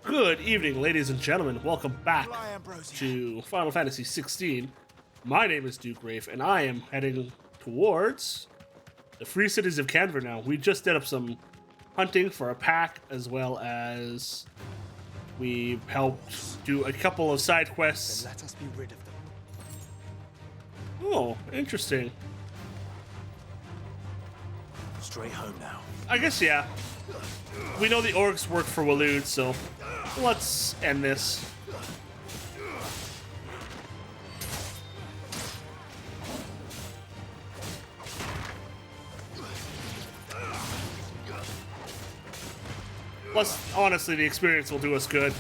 Good evening, ladies and gentlemen. Welcome back to Final Fantasy XVI. My name is Duke Rafe, and I am heading towards the Free Cities of Canver now. We just did up some hunting for a pack, as well as we helped do a couple of side quests. Then let us be rid of them. Oh, interesting. Straight home now. I guess, yeah. We know the orcs work for Waloed, so let's end this. Plus, honestly, the experience will do us good.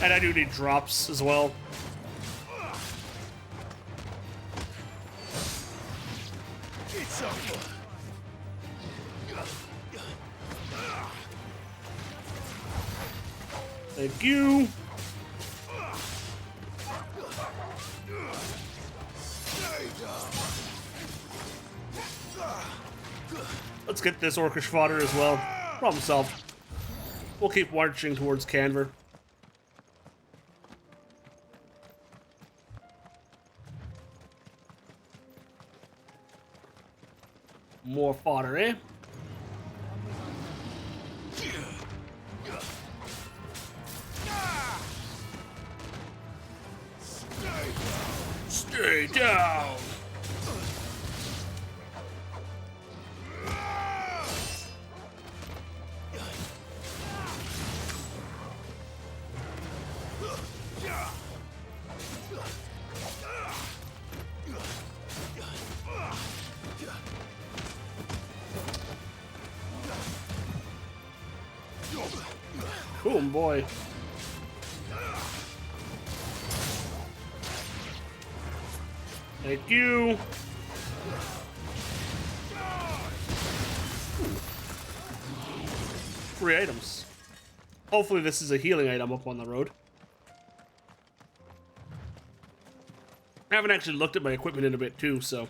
And I do need drops as well. It's over. Thank you. Let's get this orcish fodder as well. Problem solved. We'll keep marching towards Canver. More fodder, eh? Stay down! Cool boy. Thank you. Free items. Hopefully this is a healing item up on the road. I haven't actually looked at my equipment in a bit too, so.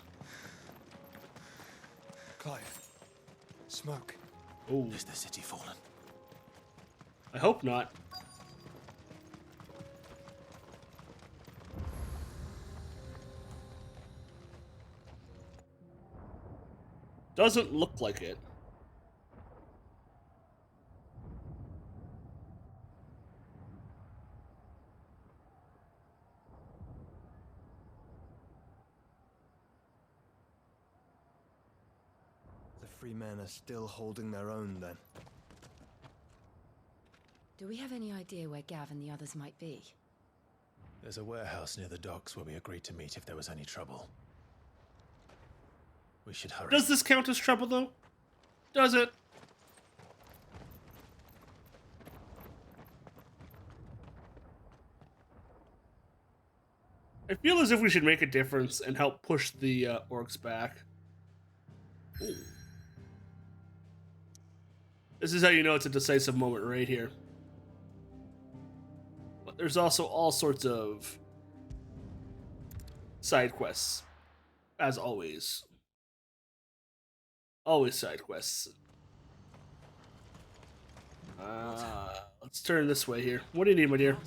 Clive. Smoke. Oh, Is the city fallen? I hope not. Doesn't look like it. The free men are still holding their own then. Do we have any idea where Gav and the others might be? There's a warehouse near the docks where we agreed to meet if there was any trouble. We should hurry. Does this count as trouble though? Does it? I feel as if we should make a difference and help push the orcs back. Ooh. This is how you know it's a decisive moment right here. But there's also all sorts of side quests, as always. Always side quests. Let's turn this way here. What do you need, my dear?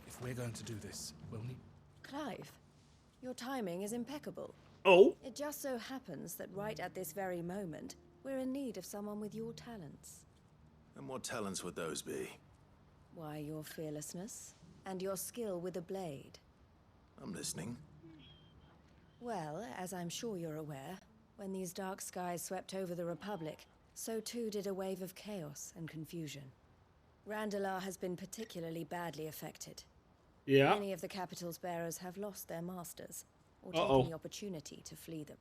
If we're going to do this, we'll need... Clive, your timing is impeccable. Oh? It just so happens that right at this very moment, we're in need of someone with your talents. And what talents would those be? Why, your fearlessness and your skill with a blade. I'm listening. Well, as I'm sure you're aware, when these dark skies swept over the Republic, so too did a wave of chaos and confusion. Randalar has been particularly badly affected. Yeah. Many of the capital's bearers have lost their masters, or Uh-oh. taken the opportunity to flee them.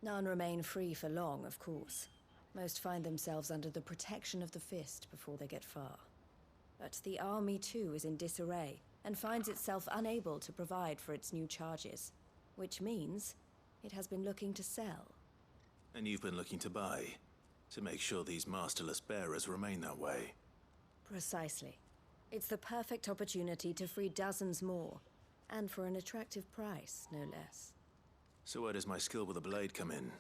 None remain free for long, of course. Most find themselves under the protection of the Fist before they get far. But the army too is in disarray, and finds itself unable to provide for its new charges. Which means it has been looking to sell. And you've been looking to buy, to make sure these masterless bearers remain that way. Precisely. It's the perfect opportunity to free dozens more, and for an attractive price, no less. So where does my skill with a blade come in?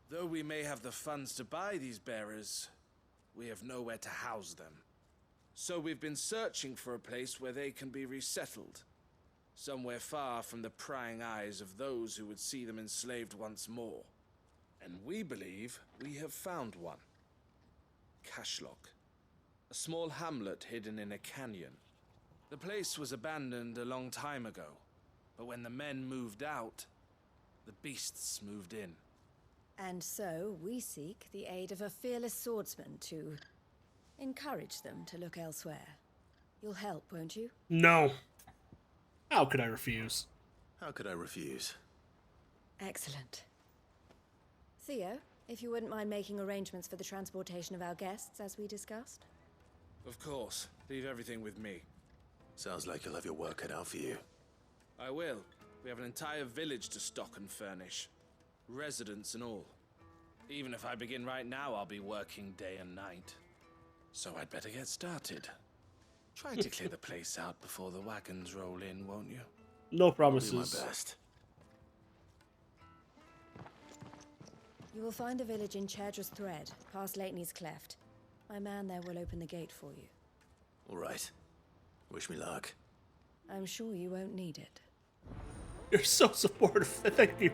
Though we may have the funds to buy these bearers, we have nowhere to house them. So we've been searching for a place where they can be resettled. Somewhere far from the prying eyes of those who would see them enslaved once more. And we believe we have found one. Cashlock. A small hamlet hidden in a canyon. The place was abandoned a long time ago, but when the men moved out, the beasts moved in. And so we seek the aid of a fearless swordsman to encourage them to look elsewhere. You'll help, won't you? No. How could I refuse? How could I refuse? Excellent. Theo, if you wouldn't mind making arrangements for the transportation of our guests, as we discussed. Of course. Leave everything with me. Sounds like you'll have your work cut out for you. I will. We have an entire village to stock and furnish. Residents and all. Even if I begin right now, I'll be working day and night. So I'd better get started. Try to clear the place out before the wagons roll in, won't you? No I'll do promises. my best. You will find a village in Chadra's Thread, past Lateney's Cleft. My man there will open the gate for you. All right. Wish me luck. I'm sure you won't need it. You're so supportive. Thank you.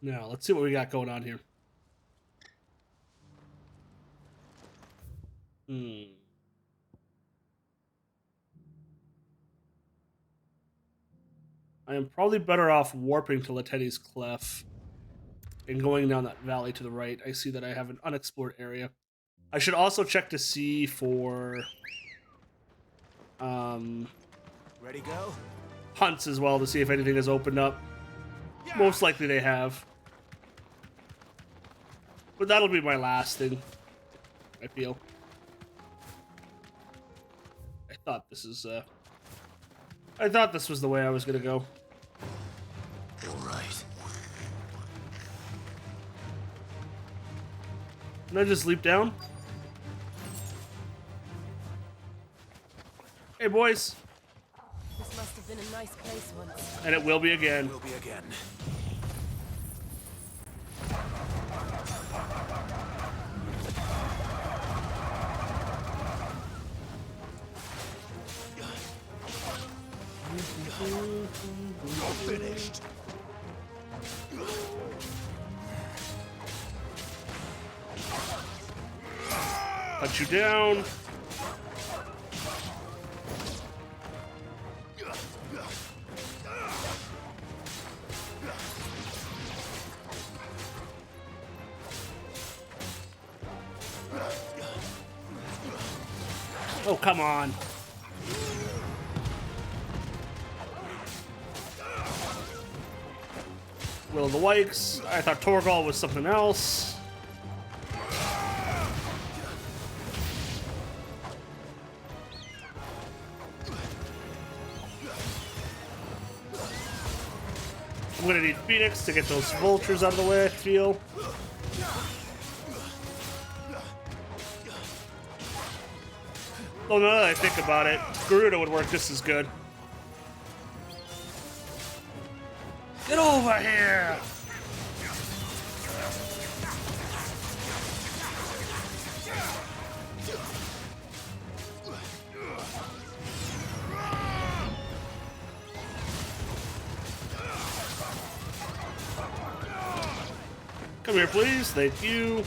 Now, let's see what we got going on here. I am probably better off warping to Lateney's Cleft and going down that valley to the right. I see that I have an unexplored area. I should also check to see for Ready, go? hunts as well to see if anything has opened up. Most likely they have. But that'll be my last thing, I feel. I thought this was the way I was gonna go. All right. Can I just leap down? Hey, boys. This must have been a nice place once. And it will be again. Will be again. You're finished. Cut you down. Oh, come on. Will of the Wikes. I thought Torgal was something else. I'm gonna need Phoenix to get those vultures out of the way, I feel. Well, now that I think about it, Garuda would work just as good. Get over here! Come here, please. Thank you.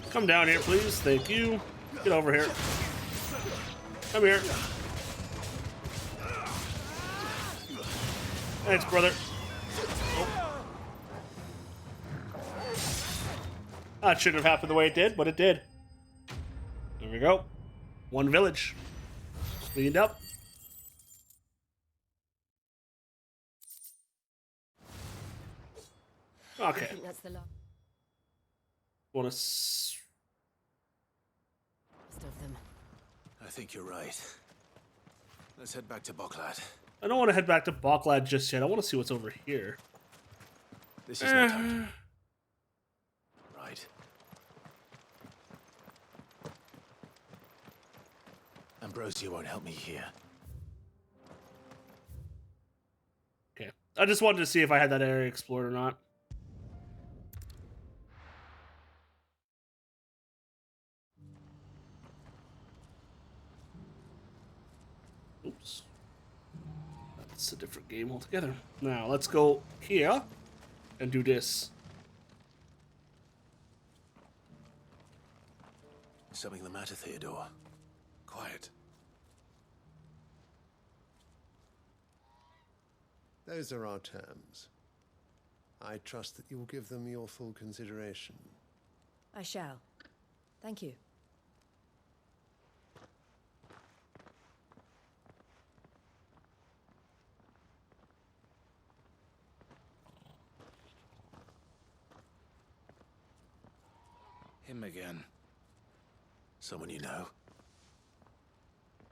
Come down here, please. Thank you. Get over here. Come here. Thanks, brother. Oh. That shouldn't have happened the way it did, but it did. There we go. One village. Cleaned up. I Okay. think that's the last Want to... of them. I think you're right. Let's head back to Boklad. I don't want to head back to Boklad just yet. I want to see what's over here. This is no time to... Right. Ambrosia won't help me here. I just wanted to see if I had that area explored or not. Oops. That's a different game altogether. Now, let's go here and do this. Something the matter, Theodore? Quiet. Those are our terms. I trust that you will give them your full consideration. I shall. Thank you. Him again. Someone you know?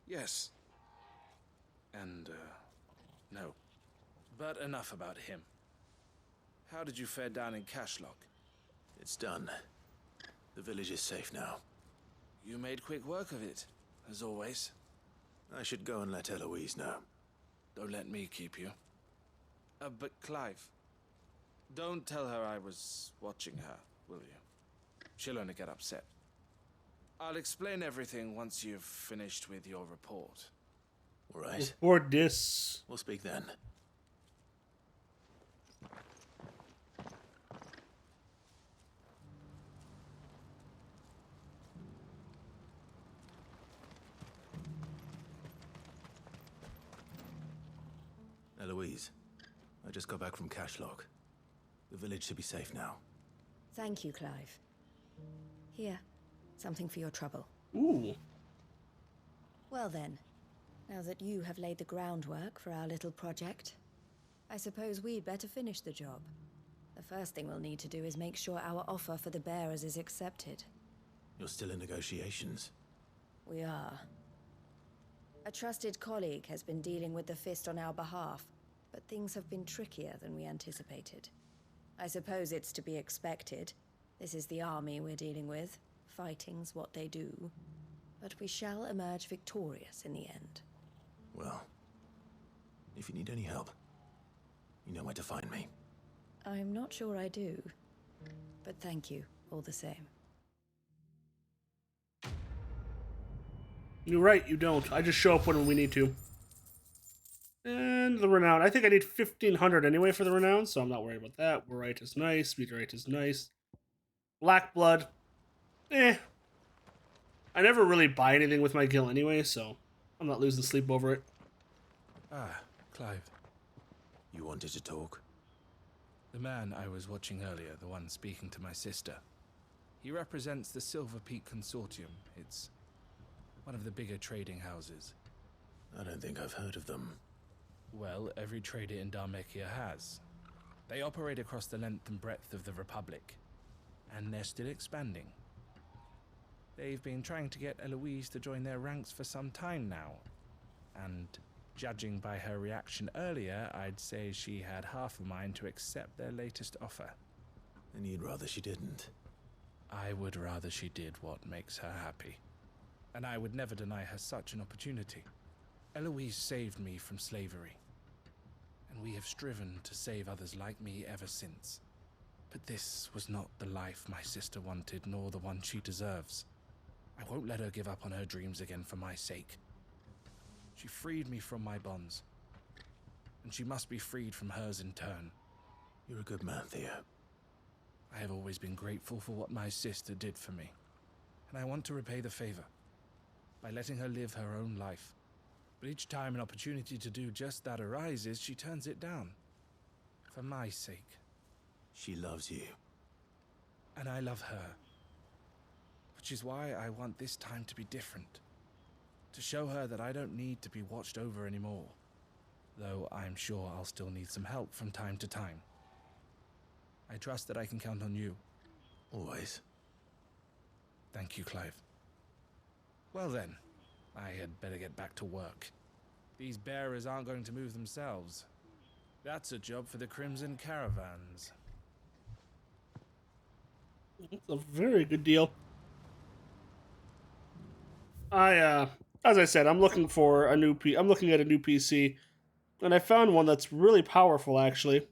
Yes. And, no. But enough about him. How did you fare down in Cashlock? It's done. The village is safe now. You made quick work of it, as always. I should go and let Eloise know. Don't let me keep you. But Clive, don't tell her I was watching her, will you? She'll only get upset. I'll explain everything once you've finished with your report. All right. Or this. We'll speak then. Eloise, I just got back from Cashlock. The village should be safe now. Thank you, Clive. Here, something for your trouble. Ooh. Well then, now that you have laid the groundwork for our little project, I suppose we'd better finish the job. The first thing we'll need to do is make sure our offer for the bearers is accepted. You're still in negotiations? We are. A trusted colleague has been dealing with the Fist on our behalf, but things have been trickier than we anticipated. I suppose it's to be expected. This is the army we're dealing with. Fighting's what they do. But we shall emerge victorious in the end. Well, if you need any help, you know where to find me. I'm not sure I do. But thank you, all the same. You're right, you don't. I just show up when we need to. And the renown. I think I need 1,500 anyway for the renown, so I'm not worried about that. Warite is nice. Meteorite is nice. Black blood. Eh. I never really buy anything with my gil anyway, so I'm not losing sleep over it. Ah, Clive. You wanted to talk? The man I was watching earlier, the one speaking to my sister. He represents the Silver Peak Consortium. It's one of the bigger trading houses. I don't think I've heard of them. Well, every trader in Dharmekia has. They operate across the length and breadth of the Republic. And they're still expanding. They've been trying to get Eloise to join their ranks for some time now. And judging by her reaction earlier, I'd say she had half a mind to accept their latest offer. And you'd rather she didn't? I would rather she did what makes her happy. And I would never deny her such an opportunity. Eloise saved me from slavery. And we have striven to save others like me ever since. But this was not the life my sister wanted, nor the one she deserves. I won't let her give up on her dreams again for my sake. She freed me from my bonds. And she must be freed from hers in turn. You're a good man, Theo. I have always been grateful for what my sister did for me. And I want to repay the favor by letting her live her own life. But each time an opportunity to do just that arises, she turns it down. For my sake. She loves you. And I love her. Which is why I want this time to be different. To show her that I don't need to be watched over anymore. Though I'm sure I'll still need some help from time to time. I trust that I can count on you. Always. Thank you, Clive. Well then, I had better get back to work. These bearers aren't going to move themselves. That's a job for the Crimson Caravans. It's a very good deal. As I said, I'm looking for a new I'm looking at a new PC. And I found one that's really powerful, actually.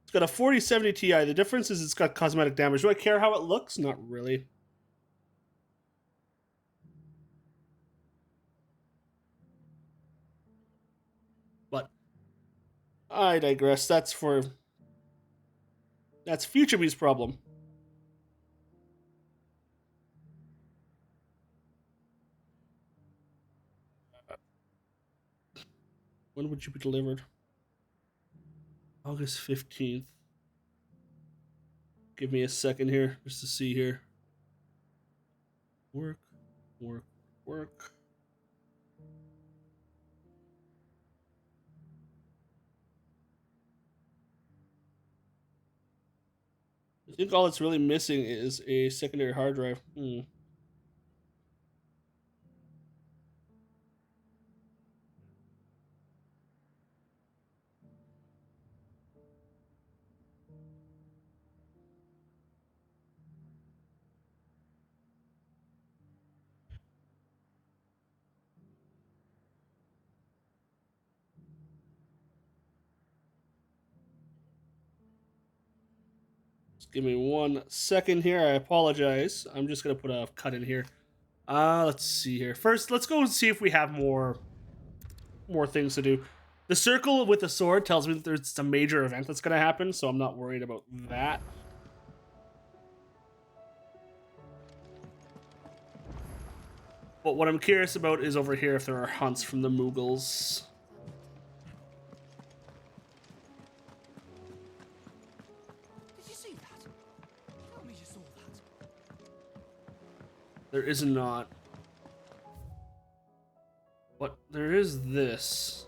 It's got a 4070 Ti. The difference is it's got cosmetic damage. Do I care how it looks? Not really. But I digress. That's Future Me's problem. When would you be delivered? August 15th. Give me a second here just to see here. Work, work, work. I think all it's really missing is a secondary hard drive. Just give me 1 second here. I apologize. I'm just gonna put a cut in here. Let's see here. First, let's go and see if we have more things to do. The circle with the sword tells me that there's a major event that's gonna happen, so I'm not worried about that. But what I'm curious about is over here if there are hunts from the Mughals. Did you see that? Tell me you saw that. There is not. But there is this.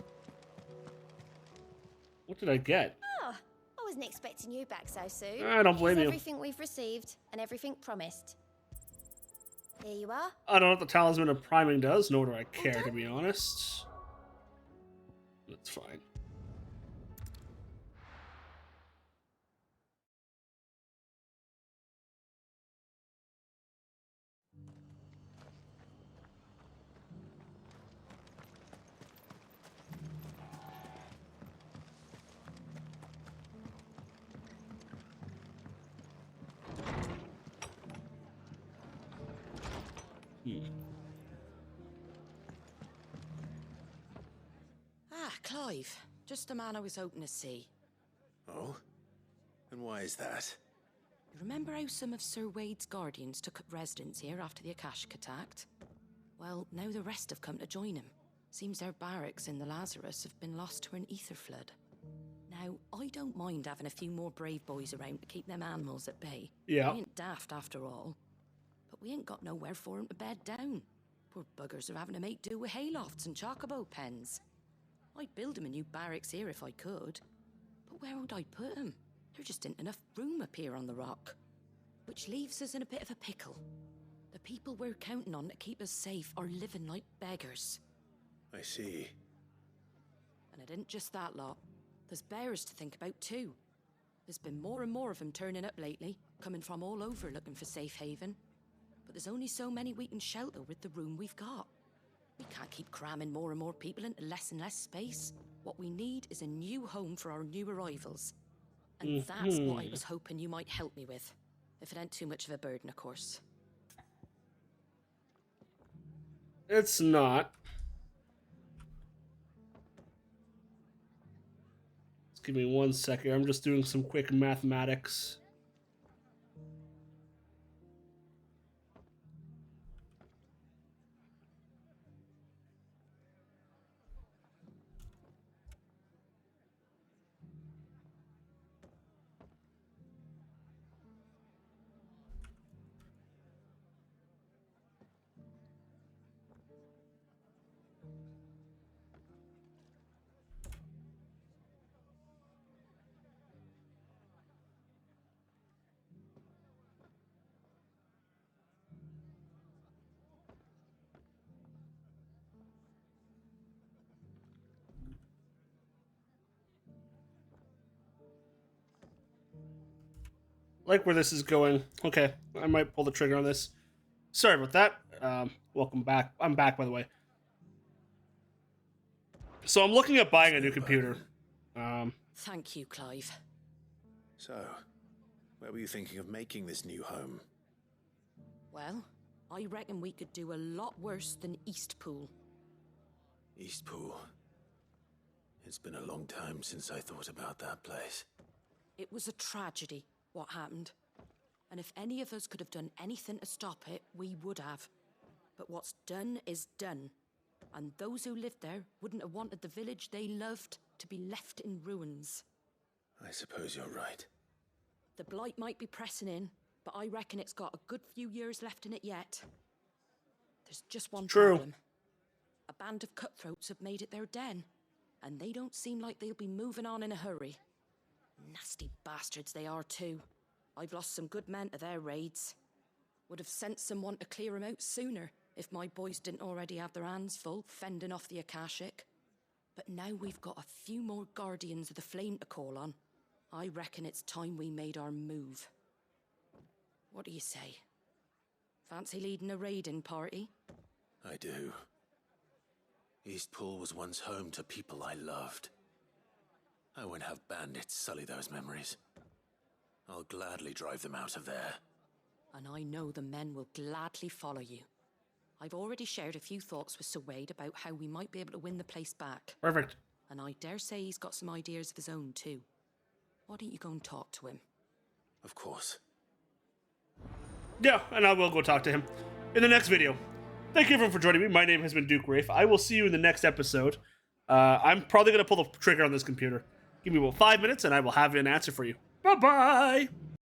What did I get? Oh, I wasn't expecting you back so soon. I don't blame Here's you. everything we've received and everything promised. Here you are. I don't know what the Talisman of Priming does, nor do I care, to be honest. That's fine. Ah, Clive. Just the man I was hoping to see. Oh? And why is that? You remember how some of Sir Wade's guardians took up residence here after the Akashic attacked? Well, now the rest have come to join him. Seems their barracks in the Lazarus have been lost to an ether flood. Now, I don't mind having a few more brave boys around to keep them animals at bay. Yeah. We ain't daft after all. But we ain't got nowhere for 'em to bed down. Poor buggers are having to make do with haylofts and chocobo pens. I'd build 'em a new barracks here if I could. But where would I put 'em? There just ain't enough room up here on the rock. Which leaves us in a bit of a pickle. The people we're counting on to keep us safe are living like beggars. I see. And it ain't just that lot. There's bears to think about too. There's been more and more of them turning up lately, coming from all over looking for safe haven. But there's only so many we can shelter with the room we've got. We can't keep cramming more and more people into less and less space. What we need is a new home for our new arrivals. And that's what I was hoping you might help me with. If it ain't too much of a burden, of course. It's not. Just give me 1 second. I'm just doing some quick mathematics. like where this is going. Okay, I might pull the trigger on this. Sorry about that. Welcome back. I'm back, by the way. So I'm looking at buying a new computer. Thank you, Clive. So, where were you thinking of making this new home? Well, I reckon we could do a lot worse than Eastpool. Eastpool. It's been a long time since I thought about that place. It was a tragedy, what happened. And if any of us could have done anything to stop it, we would have. But what's done is done. And those who lived there wouldn't have wanted the village they loved to be left in ruins. I suppose you're right. The blight might be pressing in, but I reckon it's got a good few years left in it yet. There's just one problem. A band of cutthroats have made it their den, and they don't seem like they'll be moving on in a hurry. Nasty bastards they are too. I've lost some good men to their raids. Would have sent someone to clear 'em out sooner if my boys didn't already have their hands full fending off the Akashic. But now we've got a few more guardians of the flame to call on. I reckon it's time we made our move. What do you say? Fancy leading a raiding party? I do. Eastpool was once home to people I loved. I won't have bandits sully those memories. I'll gladly drive them out of there. And I know the men will gladly follow you. I've already shared a few thoughts with Sir Wade about how we might be able to win the place back. Perfect. And I dare say he's got some ideas of his own too. Why don't you go and talk to him? Of course. Yeah, and I will go talk to him in the next video. Thank you everyone for joining me. My name has been Duke Rafe. I will see you in the next episode. I'm probably going to pull the trigger on this computer. Give me about 5 minutes and I will have an answer for you. Bye-bye!